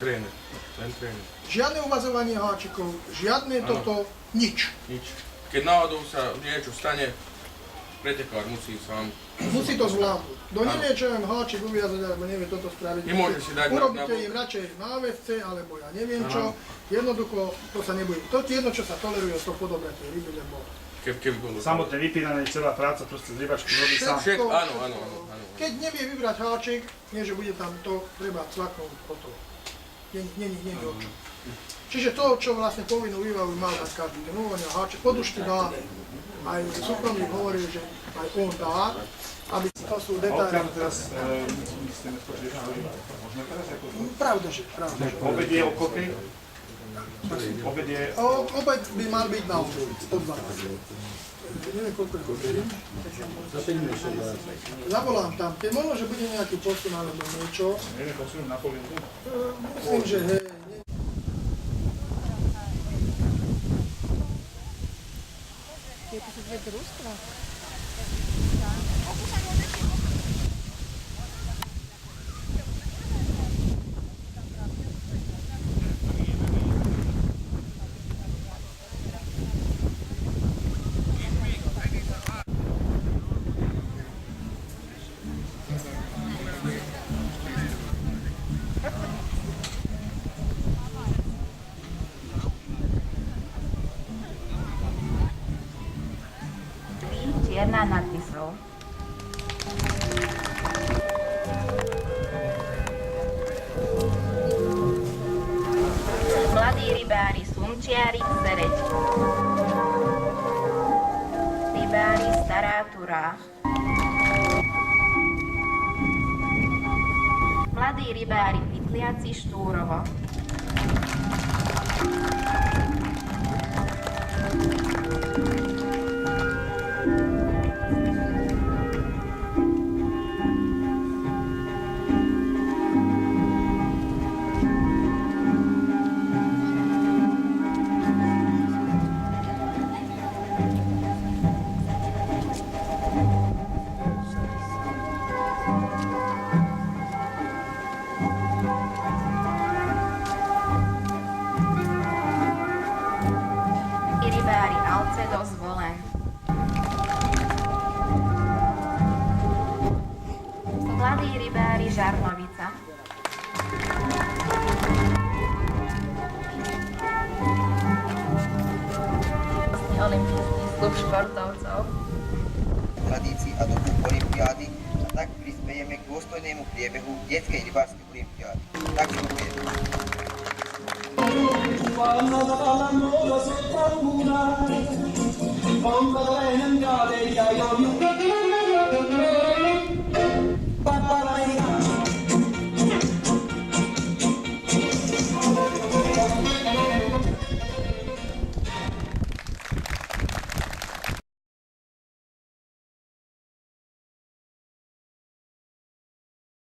Tréner, len tréner. Žiadne uvazovanie háčikov, žiadne toto, nič. Nič. Keď náhodou sa niečo stane, pretekár musí sám. Musí to zvládnuť. Kto nevie, čo len háčik uviazať, alebo nevie toto spraviť. Nemôže si dať urobíte im radšej na AVC, alebo ja neviem čo. Jednoducho, to sa nebude. To jedno, čo sa toleruje, to podobné tie ryby, lebo... Keby bolo... Samotné vypínanie, celá práca, proste z rybačky robí sám. Áno. Keď nevie vybrať háčik, nie, že bude tam to, treba cvaknúť o to. Nie o čo. Čiže to, čo vlastne povinnú výbavu mal dať každý deň, uvoľňa háčik, podušky dá. Aj súkromník hovoril, že aj on dá, aby to sú detaily. Odkiaľ teraz myslíme skočiť na ryba? Môžeme teraz ako... Pravda, že. Obed je o koľkej? Obed je... Obed by mal byť na obed, o 12. Neviem, koľko je hodín. Zavolám tam, keď možno, že bude nejaký posun alebo niečo. Neviem, posunúť na polinku? Myslím, že hej. Это же для русского? Čierna nad Tislou. Mladí rybári, slnčiari, sereď. Rybári, Stará Turá. Mladí rybári, Pytliaci, Štúrovo. Rybári, Alcedo, Zvolen. Mladí rybári, Žarnovica. Olympijský klub športovcov. Tradícii a duchu olympiády a tak prispiejeme k dôstojnému priebehu detskej rybárskej olympiády. Tak ďakujeme. Con